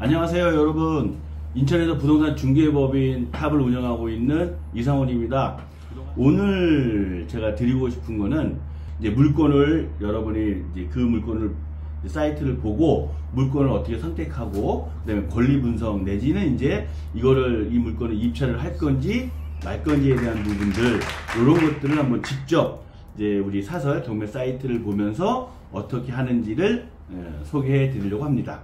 안녕하세요 여러분. 인천에서 부동산 중개법인 탑을 운영하고 있는 이상원입니다. 오늘 제가 드리고 싶은 거는 이제 물건을 여러분이 이제 그 물건을 사이트를 보고 물건을 어떻게 선택하고 그다음에 권리 분석 내지는 이제 이 물건을 입찰을 할 건지 말 건지에 대한 부분들 이런 것들을 한번 직접 이제 우리 사설 경매 사이트를 보면서 어떻게 하는지를 소개해 드리려고 합니다.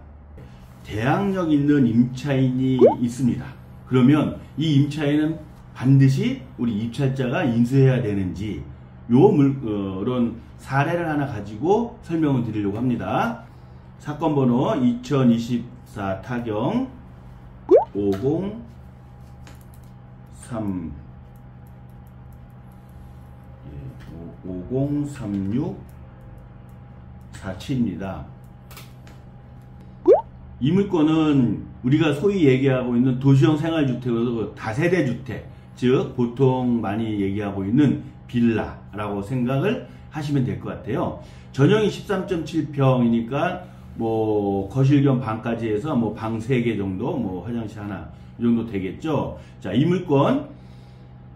대항력 있는 임차인이 있습니다. 그러면 이 임차인은 반드시 우리 입찰자가 인수해야 되는지 이런 사례를 하나 가지고 설명을 드리려고 합니다. 사건 번호 2024 타경 503647입니다. 이 물건은 우리가 소위 얘기하고 있는 도시형 생활주택으로서 다세대 주택, 즉 보통 많이 얘기하고 있는 빌라라고 생각을 하시면 될 것 같아요. 전용이 13.7평이니까 뭐 거실 겸 방까지 해서 뭐 방 3개 정도, 뭐 화장실 하나 이 정도 되겠죠. 자, 이 물건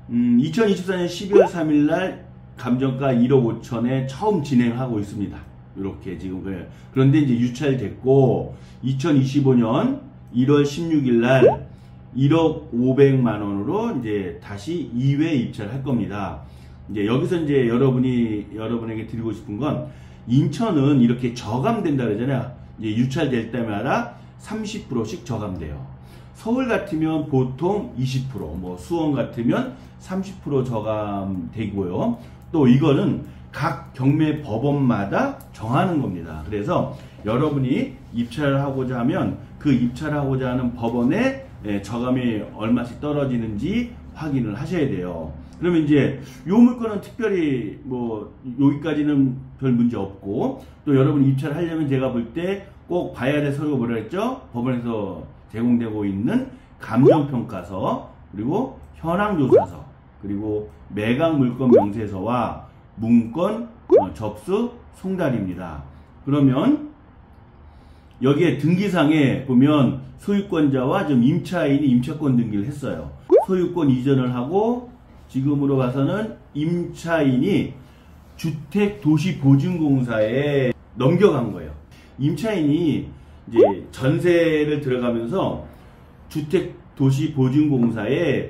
2024년 12월 3일 날 감정가 1억 5천에 처음 진행하고 있습니다. 이렇게 지금 그런데 이제 유찰됐고 2025년 1월 16일 날 1억 500만 원으로 이제 다시 2회 입찰을 할 겁니다. 이제 여기서 이제 여러분에게 드리고 싶은 건 인천은 이렇게 저감된다 그러잖아요. 이제 유찰될 때마다 30%씩 저감돼요. 서울 같으면 보통 20%, 뭐 수원 같으면 30% 저감되고요. 또 이거는 각 경매 법원마다 정하는 겁니다. 그래서 여러분이 입찰을 하고자 하면 그 입찰하고자 하는 법원에 저감이 얼마씩 떨어지는지 확인을 하셔야 돼요. 그러면 이제 요 물건은 특별히 뭐 여기까지는 별 문제 없고, 또 여러분이 입찰을 하려면 제가 볼 때 꼭 봐야 될 서류가 뭐라 했죠? 법원에서 제공되고 있는 감정평가서, 그리고 현황조사서, 그리고 매각물건 명세서와 문건 접수 송달입니다. 그러면 여기에 등기상에 보면 소유권자와 좀 임차인이 임차권 등기를 했어요. 소유권 이전을 하고 지금으로 봐서는 임차인이 주택도시보증공사에 넘겨간 거예요. 임차인이 이제 전세를 들어가면서 주택도시보증공사에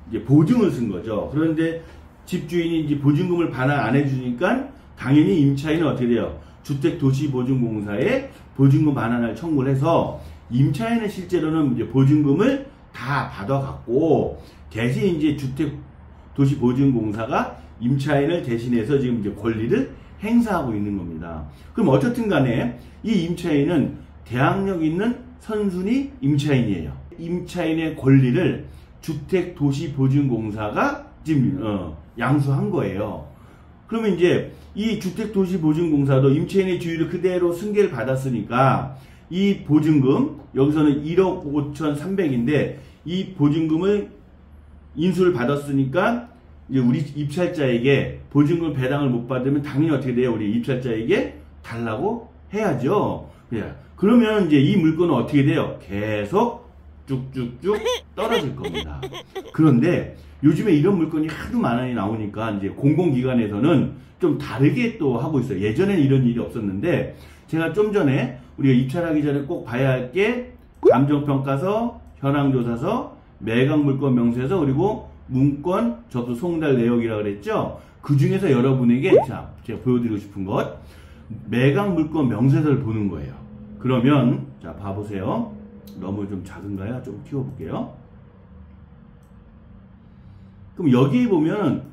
이제 보증을 쓴 거죠. 그런데 집주인이 이제 보증금을 반환 안 해주니까 당연히 임차인은 어떻게 돼요? 주택도시보증공사에 보증금 반환을 청구를 해서 임차인은 실제로는 이제 보증금을 다 받아갖고 대신 이제 주택도시보증공사가 임차인을 대신해서 지금 이제 권리를 행사하고 있는 겁니다. 그럼 어쨌든 간에 이 임차인은 대항력 있는 선순위 임차인이에요. 임차인의 권리를 주택도시보증공사가 지금 양수한 거예요. 그러면 이제 이 주택도시보증공사도 임차인의 주의를 그대로 승계를 받았으니까 이 보증금, 여기서는 1억 5,300인데 이 보증금을 인수를 받았으니까 이제 우리 입찰자에게 보증금 배당을 못 받으면 당연히 어떻게 돼요? 우리 입찰자에게 달라고 해야죠. 그러면 이제 이 물건은 어떻게 돼요? 계속 쭉쭉쭉 떨어질 겁니다. 그런데 요즘에 이런 물건이 하도 많이 나오니까 이제 공공기관에서는 좀 다르게 또 하고 있어요. 예전에는 이런 일이 없었는데 제가 좀 전에 우리가 입찰하기 전에 꼭 봐야 할 게 감정평가서, 현황조사서, 매각물건 명세서, 그리고 문건 접수 송달 내역이라고 그랬죠. 그 중에서 여러분에게 제가 보여드리고 싶은 것 매각물건 명세서를 보는 거예요. 그러면 자 봐보세요. 너무 좀 작은가요? 좀 키워볼게요. 그럼 여기 보면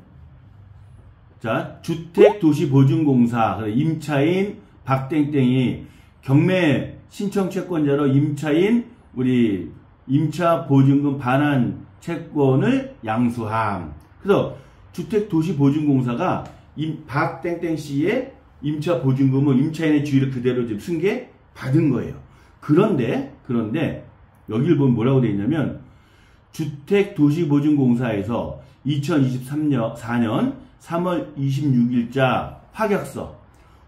자 주택도시보증공사 임차인 박땡땡이 경매 신청 채권자로 임차인 우리 임차보증금 반환 채권을 양수함. 그래서 주택도시보증공사가 박땡땡씨의 임차보증금을 임차인의 주의를 그대로 지금 승계 받은 거예요. 그런데 여기를 보면 뭐라고 되어 있냐면 주택도시보증공사에서 2023년 3월 26일자 파격서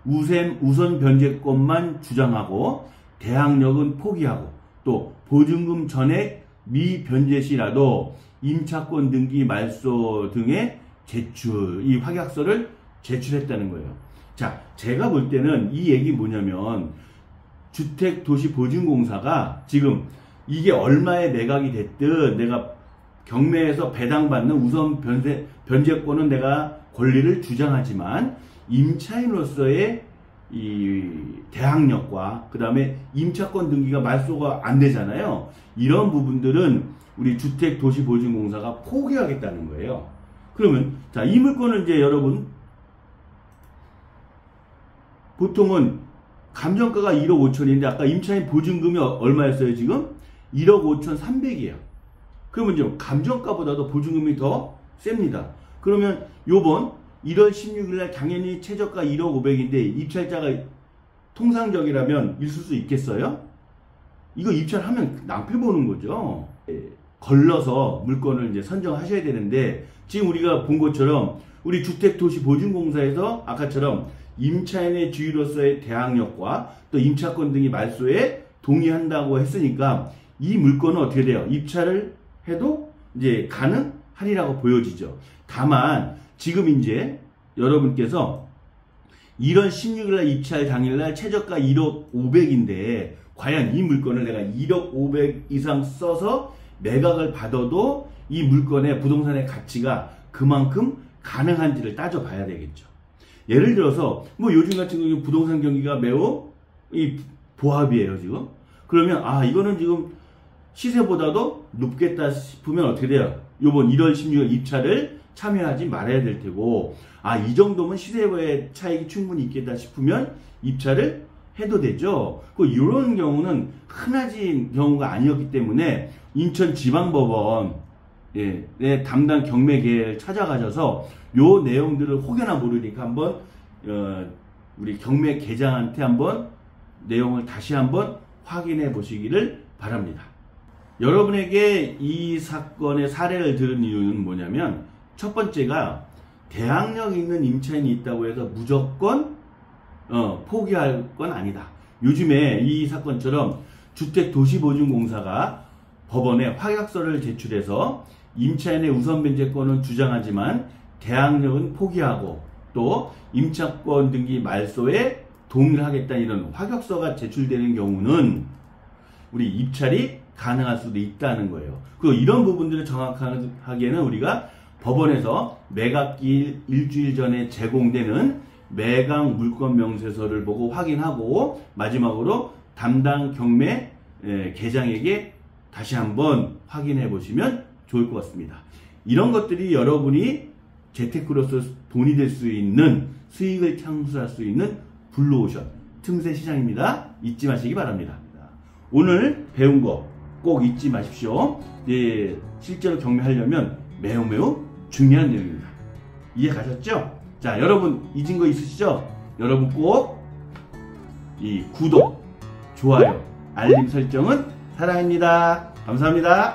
우선 변제권만 주장하고 대항력은 포기하고 또 보증금 전액 미변제 시라도 임차권 등기 말소 등의 제출, 이 확약서를 제출했다는 거예요. 자, 제가 볼 때는 이 얘기 뭐냐면 주택도시보증공사가 지금 이게 얼마에 매각이 됐든 내가 경매에서 배당받는 우선 변제권은 내가 권리를 주장하지만 임차인으로서의 이 대항력과 그 다음에 임차권 등기가 말소가 안 되잖아요. 이런 부분들은 우리 주택도시보증공사가 포기하겠다는 거예요. 그러면 자, 이 물건은 이제 여러분 보통은 감정가가 1억 5천인데 아까 임차인 보증금이 얼마였어요 지금? 1억 5천 3백이에요. 그러면 이제 감정가보다도 보증금이 더 셉니다. 그러면 요번 1월 16일날 당연히 최저가 1억 5백인데 입찰자가 통상적이라면 있을 수 있겠어요? 이거 입찰하면 낭패 보는 거죠. 걸러서 물건을 이제 선정하셔야 되는데 지금 우리가 본 것처럼 우리 주택도시보증공사에서 아까처럼 임차인의 주의로서의 대항력과 또 임차권 등이 말소에 동의한다고 했으니까 이 물건은 어떻게 돼요? 입찰을 해도 이제 가능하리라고 보여지죠. 다만 지금 이제 여러분께서 1월 16일날 입찰 당일날 최저가 1억 5백인데 과연 이 물건을 내가 1억 5백 이상 써서 매각을 받아도 이 물건의 부동산의 가치가 그만큼 가능한지를 따져봐야 되겠죠. 예를 들어서 뭐 요즘 같은 경우 부동산 경기가 매우 보합이에요 지금. 그러면 이거는 지금 시세보다도 높겠다 싶으면 어떻게 돼요? 요번 1월 16일 입찰을 참여하지 말아야 될 테고 이 정도면 시세의 차익이 충분히 있겠다 싶으면 입찰을 해도 되죠. 이런 경우는 흔하진 경우가 아니었기 때문에 인천지방법원 담당 경매계를 찾아가셔서 요 내용들을 혹여나 모르니까 한번 우리 경매계장한테 한번 내용을 다시 한번 확인해 보시기를 바랍니다. 여러분에게 이 사건의 사례를 들은 이유는 뭐냐면 첫 번째가 대항력 있는 임차인이 있다고 해서 무조건 포기할 건 아니다. 요즘에 이 사건처럼 주택도시보증공사가 법원에 확약서를 제출해서 임차인의 우선 변제권은 주장하지만 대항력은 포기하고 또 임차권 등기 말소에 동의를 하겠다 이런 확약서가 제출되는 경우는 우리 입찰이 가능할 수도 있다는 거예요. 그리고 이런 부분들을 정확하게는 우리가 법원에서 매각일 일주일 전에 제공되는 매각 물건 명세서를 보고 확인하고 마지막으로 담당 경매 계장에게 다시 한번 확인해 보시면 좋을 것 같습니다. 이런 것들이 여러분이 재테크로서 돈이 될 수 있는 수익을 창출할 수 있는 블루오션 틈새 시장입니다. 잊지 마시기 바랍니다. 오늘 배운 거 꼭 잊지 마십시오. 실제로 경매하려면 매우 중요한 내용입니다. 이해 가셨죠? 자, 여러분 잊은 거 있으시죠? 여러분 꼭 이 구독, 좋아요, 알림 설정은 사랑입니다. 감사합니다.